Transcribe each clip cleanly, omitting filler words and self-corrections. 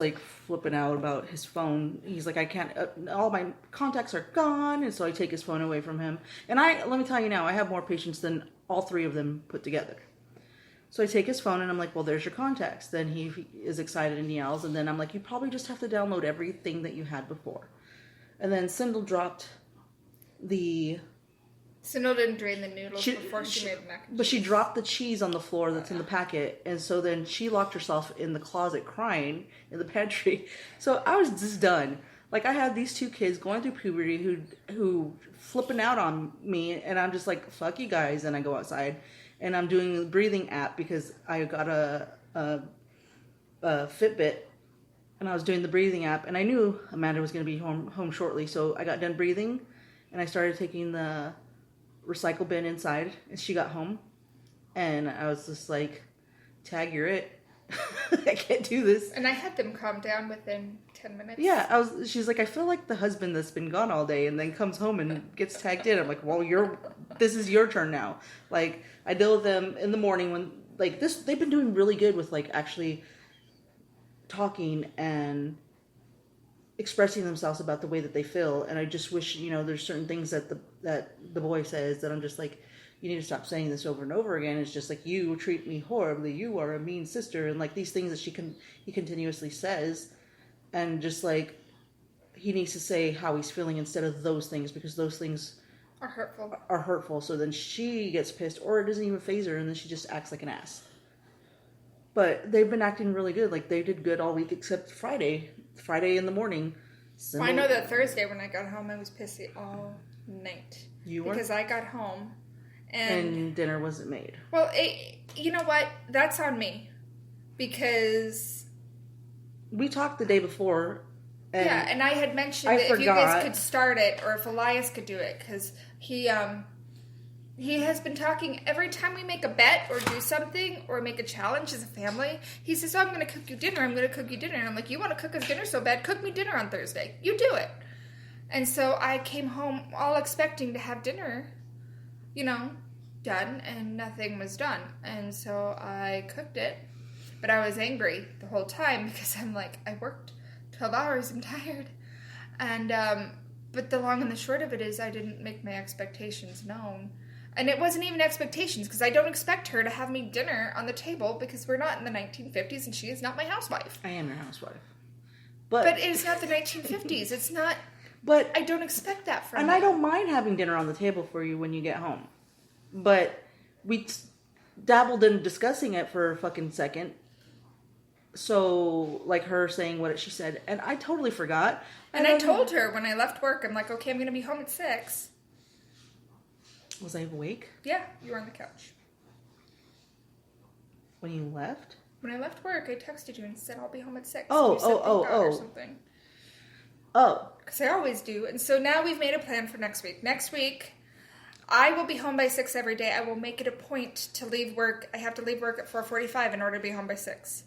like flipping out about his phone. He's like, I can't, all my contacts are gone. And so I take his phone away from him. And let me tell you now, I have more patience than all three of them put together. So I take his phone and I'm like, well, there's your contacts. Then he is excited and yells. And then I'm like, you probably just have to download everything that you had before. And then Sindel dropped the... Sindel didn't drain the noodles before she made mac and cheese. But she dropped the cheese on the floor that's in the packet. And so then she locked herself in the closet crying in the pantry. So I was just done. Like, I had these two kids going through puberty who flipping out on me. And I'm just like, fuck you guys. And I go outside. And I'm doing the breathing app because I got a Fitbit. And I was doing the breathing app. And I knew Amanda was going to be home shortly. So I got done breathing. And I started taking the recycle bin inside. And she got home. And I was just like, Tag, you're it. I can't do this. And I had them calm down within 10 minutes. Yeah, she's like, I feel like the husband that's been gone all day and then comes home and gets tagged in. I'm like, well, this is your turn now. Like, I deal with them in the morning when, like, they've been doing really good with, like, actually talking and expressing themselves about the way that they feel. And I just wish, there's certain things that the boy says that I'm just like, you need to stop saying this over and over again. It's just like, you treat me horribly. You are a mean sister. And like these things that he continuously says. And just like, he needs to say how he's feeling instead of those things, because those things are hurtful. So then she gets pissed, or it doesn't even faze her. And then she just acts like an ass. But they've been acting really good. Like, they did good all week except Friday in the morning. Well, I know that Thursday when I got home, I was pissy all night. You were? Because I got home. And dinner wasn't made. Well, you know what? That's on me. Because... we talked the day before. And I had mentioned that if you guys could start it, or if Elias could do it, because he has been talking every time we make a bet or do something or make a challenge as a family. He says, oh, I'm going to cook you dinner. I'm going to cook you dinner. And I'm like, you want to cook us dinner so bad? Cook me dinner on Thursday. You do it. And so I came home all expecting to have dinner, done, and nothing was done. And so I cooked it, but I was angry the whole time because I'm like, I worked 12 hours, I'm tired. And, but the long and the short of it is I didn't make my expectations known. And it wasn't even expectations, because I don't expect her to have me dinner on the table, because we're not in the 1950s and she is not my housewife. I am your housewife. But it's not the 1950s. It's not... But I don't expect that from you. And I don't mind having dinner on the table for you when you get home. But we dabbled in discussing it for a fucking second. So, like her saying what she said. And I totally forgot. And I told her when I left work, I'm like, okay, I'm going to be home at 6. Was I awake? Yeah, you were on the couch. When you left? When I left work, I texted you and said I'll be home at 6. Oh. Or something. Oh. Because I always do. And so now we've made a plan for next week. Next week, I will be home by 6 every day. I will make it a point to leave work. I have to leave work at 4:45 in order to be home by 6.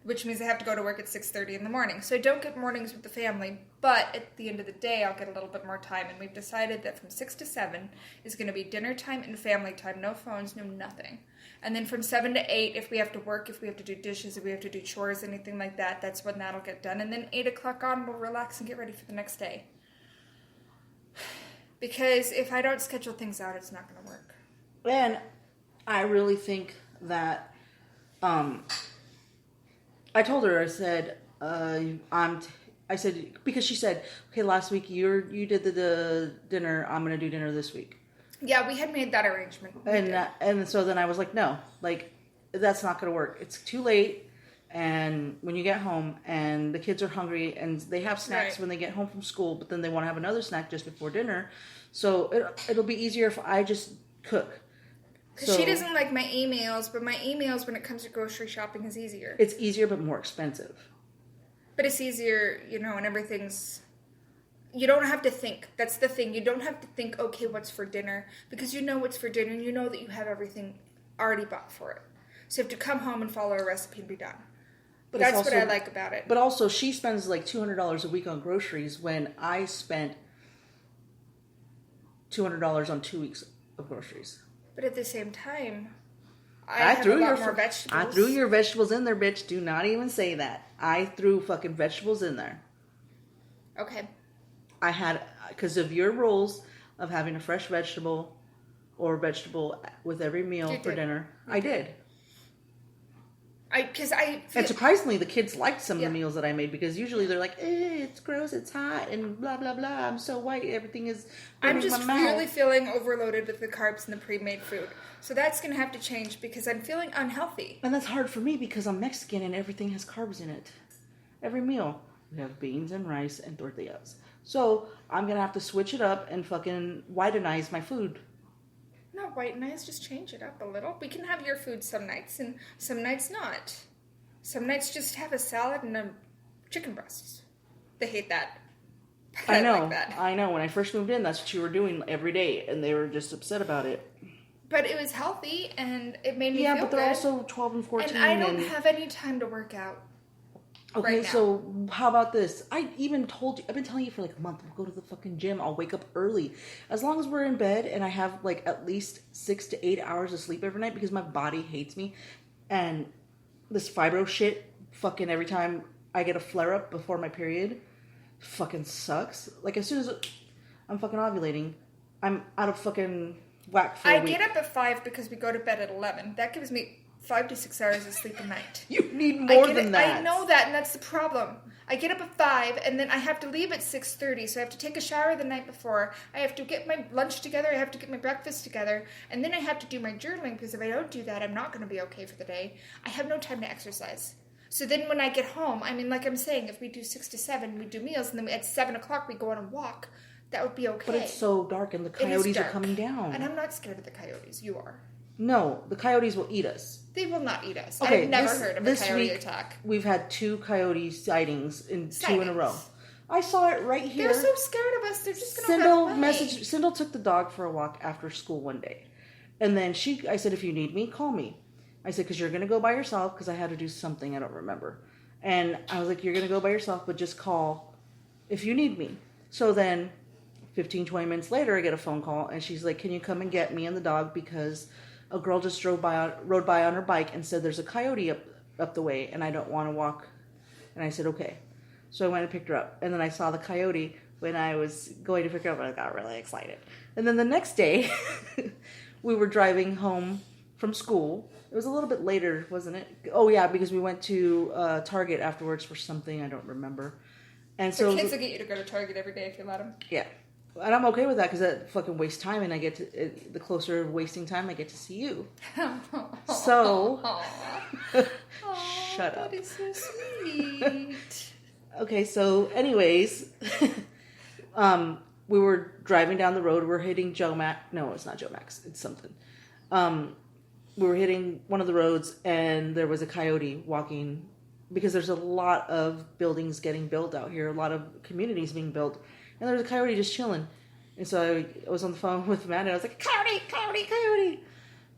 Which means I have to go to work at 6:30 in the morning. So I don't get mornings with the family. But at the end of the day, I'll get a little bit more time. And we've decided that from 6 to 7 is going to be dinner time and family time. No phones, no nothing. And then from 7 to 8, if we have to work, if we have to do dishes, if we have to do chores, anything like that, that's when that'll get done. And then 8 o'clock on, we'll relax and get ready for the next day. Because if I don't schedule things out, it's not going to work. And I really think that, I told her, I said, because she said, okay, last week you did the dinner, I'm going to do dinner this week. Yeah, we had made that arrangement. And so then I was like, no, like, that's not going to work. It's too late. And when you get home and the kids are hungry and they have snacks when they get home from school, but then they want to have another snack just before dinner. So it'll be easier if I just cook. Because she doesn't like my emails, but my emails when it comes to grocery shopping is easier. It's easier but more expensive. But it's easier, and everything's... You don't have to think. That's the thing. You don't have to think, okay, what's for dinner? Because you know what's for dinner, and you know that you have everything already bought for it. So you have to come home and follow a recipe and be done. But that's what I like about it. But also, she spends like $200 a week on groceries when I spent $200 on 2 weeks of groceries. But at the same time, I have a lot more vegetables. I threw your vegetables in there, bitch. Do not even say that. I threw fucking vegetables in there. Okay. I had, because of your rules of having a fresh vegetable or vegetable with every meal for dinner. I did. And surprisingly, the kids liked some of the meals that I made, because usually they're like, it's gross, it's hot, and blah, blah, blah. I'm so white, everything is I'm just really feeling overloaded with the carbs and the pre-made food. So that's going to have to change because I'm feeling unhealthy. And that's hard for me because I'm Mexican and everything has carbs in it. Every meal. We have beans and rice and tortillas. So I'm going to have to switch it up and fucking whitenize my food. Not whitenize, just change it up a little. We can have your food some nights and some nights not. Some nights just have a salad and a chicken breast. They hate that. I know. Like that. I know. When I first moved in, that's what you were doing every day, and they were just upset about it. But it was healthy, and it made me feel good. Yeah, but they're also 12 and 14. And I don't have any time to work out. Okay, right, so how about this? I even told you, I've been telling you for like a month, we'll go to the fucking gym, I'll wake up early. As long as we're in bed and I have like at least 6 to 8 hours of sleep every night, because my body hates me. And this fibro shit, fucking every time I get a flare-up before my period, fucking sucks. Like as soon as I'm fucking ovulating, I'm out of fucking whack for a week. I get up at 5 because we go to bed at 11. That gives me 5 to 6 hours of sleep a night. You need more than that. I know that, and that's the problem. I get up at 5, and then I have to leave at 6:30, so I have to take a shower the night before. I have to get my lunch together. I have to get my breakfast together, and then I have to do my journaling, because if I don't do that, I'm not going to be okay for the day. I have no time to exercise. So then when I get home, I mean, like I'm saying, if we do 6 to 7, we do meals, and then at 7 o'clock we go on a walk, that would be okay. But it's so dark, and the coyotes are coming down. And I'm not scared of the coyotes. You are. No, the coyotes will eat us. They will not eat us. Okay, I've never heard of a coyote attack. We've had 2 coyote sightings, 2 in a row. I saw it right here. They're so scared of us. They're just going to run away. Sindel took the dog for a walk after school one day. And then I said, if you need me, call me. I said, because you're going to go by yourself, because I had to do something, I don't remember. And I was like, you're going to go by yourself, but just call if you need me. So then 15, 20 minutes later, I get a phone call, and she's like, can you come and get me and the dog, because a girl just rode by on her bike and said there's a coyote up the way, and I don't want to walk. And I said, okay. So I went and picked her up. And then I saw the coyote when I was going to pick her up, and I got really excited. And then the next day, we were driving home from school. It was a little bit later, wasn't it? Oh, yeah, because we went to Target afterwards for something. I don't remember. And so the kids will get you to go to Target every day if you let them. Yeah. And I'm okay with that, because that fucking wastes time, and I get to, the closer wasting time, I get to see you. So, shut up. That is so sweet. Okay, so anyways, we were driving down the road, we're hitting Joe Max, no, it's not Joe Max, it's something. We were hitting one of the roads, and there was a coyote walking, because there's a lot of buildings getting built out here, a lot of communities being built. And there was a coyote just chilling. And so I was on the phone with Matt, and I was like, coyote, coyote, coyote.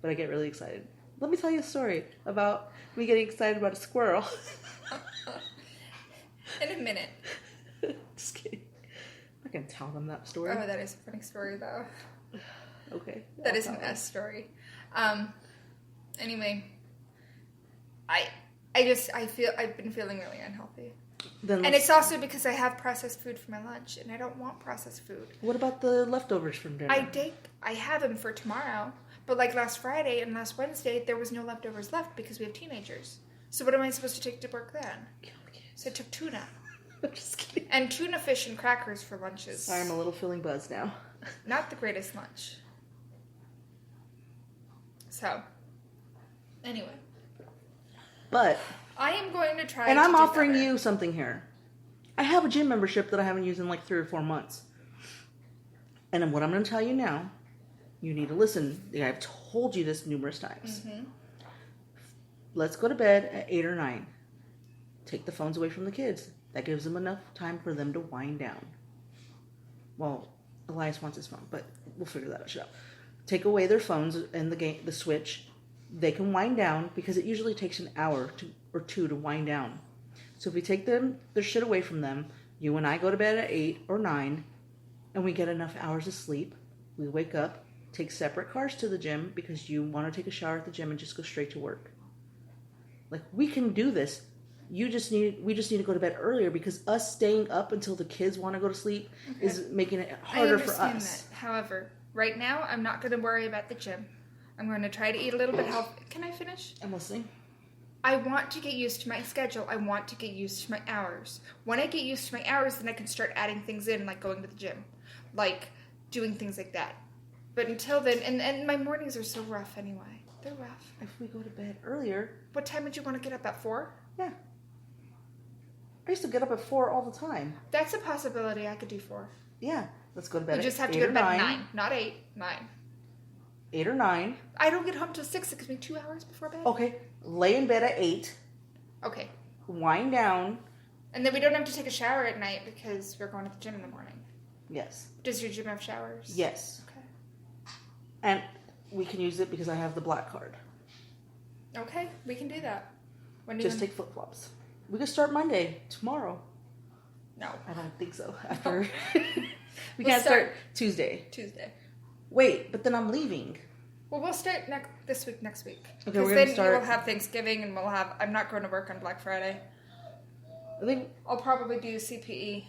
But I get really excited. Let me tell you a story about me getting excited about a squirrel. In a minute. Just kidding. I'm not going to tell them that story. Oh, that is a funny story, though. Okay. That is an S story. Anyway, I've been feeling really unhealthy. And it's also because I have processed food for my lunch, and I don't want processed food. What about the leftovers from dinner? I have them for tomorrow, but like last Friday and last Wednesday, there was no leftovers left because we have teenagers. So what am I supposed to take to work then? So I took tuna. I'm just kidding. And tuna fish and crackers for lunches. Sorry, I'm a little feeling buzzed now. Not the greatest lunch. So, anyway. But I am going to try. And I'm offering you something here. I have a gym membership that I haven't used in like 3 or 4 months. And what I'm going to tell you now, you need to listen. I've told you this numerous times. Mm-hmm. Let's go to bed at 8 or 9. Take the phones away from the kids. That gives them enough time for them to wind down. Well, Elias wants his phone, but we'll figure that out. Take away their phones and the Switch. They can wind down, because it usually takes an hour or 2 to wind down. So if we take their shit away from them, you and I go to bed at 8 or 9, and we get enough hours of sleep. We wake up, take separate cars to the gym, because you want to take a shower at the gym and just go straight to work. Like, we can do this we just need to go to bed earlier because us staying up until the kids want to go to sleep is making it harder for us. I understand that. However, right now, I'm not going to worry about the gym. I'm going to try to eat a little bit healthy. Can I finish? I'm listening. I want to get used to my schedule. I want to get used to my hours. When I get used to my hours, then I can start adding things in, like going to the gym, like doing things like that. But until then, and my mornings are so rough anyway. They're rough. If we go to bed earlier. What time would you want to get up, at 4? Yeah. I used to get up at 4 all the time. That's a possibility. I could do 4. Yeah. Let's go to bed You at just have to 8 go or to bed 9. at 9, not 8, 9. 8 or 9. I don't get home till 6. It gives me 2 hours before bed. Okay. Lay in bed at 8. Okay. Wind down. And then we don't have to take a shower at night because we're going to the gym in the morning. Yes. Does your gym have showers? Yes. Okay. And we can use it because I have the black card. Okay, we can do that. When do Just take flip-flops. We can start Monday, tomorrow. No. I don't think so. After we can't start Tuesday. Tuesday. Wait, but then I'm leaving. Well, we'll start this week, next week. Okay, we're then gonna start. We'll have Thanksgiving, and I'm not going to work on Black Friday. I think I'll probably do CPE.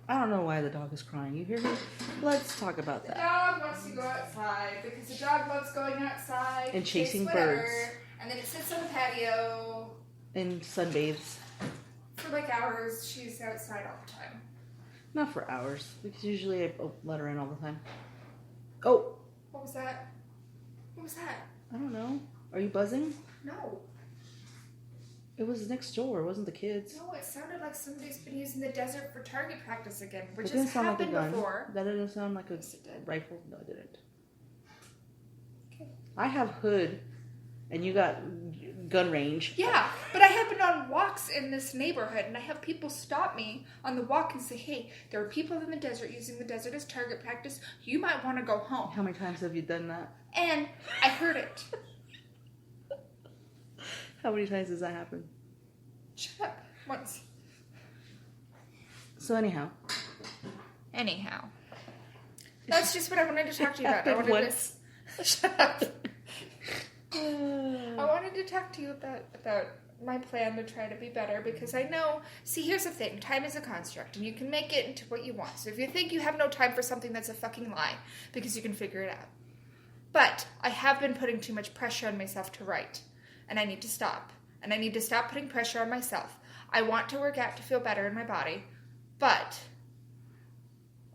I don't know why the dog is crying. You hear him? Let's talk about The that. dog wants to go outside because the dog loves going outside And chase chasing whatever, birds. and then it sits on the patio And sunbathes. for like hours. She's outside all the time. Not for hours, because usually I let her in all the time. Oh, What was that? What was that? I don't know. Are you buzzing? No. It was next door. It wasn't the kids. No, it sounded like somebody's been using the desert for target practice again, which It didn't has sound like a happened gun. before. That didn't sound like a Yes, it did. rifle. No, it didn't. Okay. I have hood, and you got gun range. Yeah, but I have been on walks in this neighborhood, and I have people stop me on the walk and say, hey, there are people in the desert using the desert as target practice. You might want to go home. How many times have you done that? And I heard it. How many times does that happen? Shut up. Once. So anyhow. That's just what I wanted to talk to you about. I wanted Once. to... Shut up. I wanted to talk to you about my plan to try to be better because I know, see, here's the thing, time is a construct and you can make it into what you want. So if you think you have no time for something, that's a fucking lie because you can figure it out. But I have been putting too much pressure on myself to write and I need to stop. And I need to stop putting pressure on myself. I want to work out to feel better in my body, but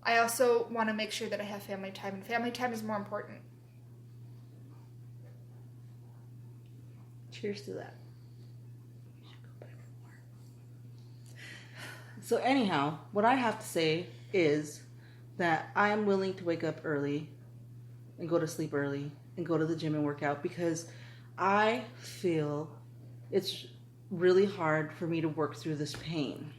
I also want to make sure that I have family time, and family time is more important. Cheers to that. So anyhow, what I have to say is that I am willing to wake up early and go to sleep early and go to the gym and work out because I feel it's really hard for me to work through this pain.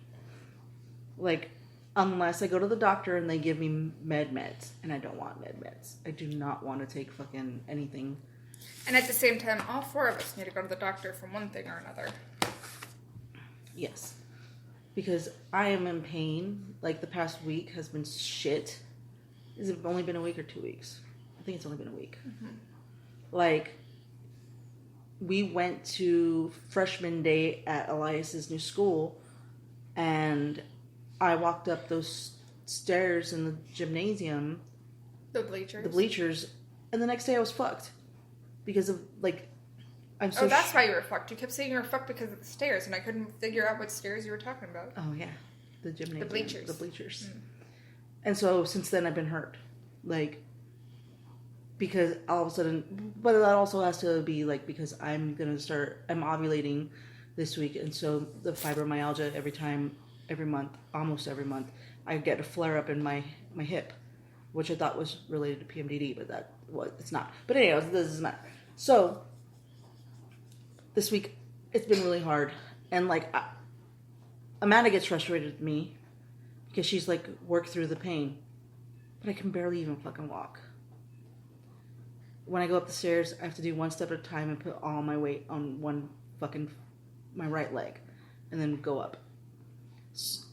Like, unless I go to the doctor and they give me meds, and I don't want meds. I do not want to take fucking anything. And at the same time, all 4 of us need to go to the doctor for one thing or another. Yes. Because I am in pain. Like, the past week has been shit. Has it only been a week or 2 weeks? I think it's only been a week. Mm-hmm. Like, we went to freshman day at Elias's new school, and I walked up those stairs in the gymnasium. The bleachers. And the next day I was fucked. Because of, like, I'm so... Oh, that's why you were fucked. You kept saying you were fucked because of the stairs, and I couldn't figure out what stairs you were talking about. Oh, yeah. The gymnasium. The bleachers. Mm. And so, since then, I've been hurt. Like, because all of a sudden... But that also has to be, like, because I'm ovulating this week, and so the fibromyalgia every month, almost every month, I get a flare-up in my hip, which I thought was related to PMDD, but it's not. But anyways, this doesn't matter. So, this week, it's been really hard. And, like, Amanda gets frustrated with me because she's, like, worked through the pain. But I can barely even fucking walk. When I go up the stairs, I have to do one step at a time and put all my weight on my right leg. And then go up.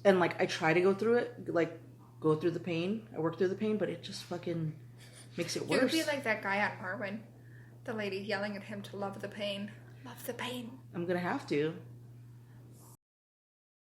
And, like, I try to go through it, like, go through the pain. I work through the pain, but it just fucking makes it worse. You would be like that guy on Marwin. The lady yelling at him to love the pain. Love the pain. I'm gonna have to.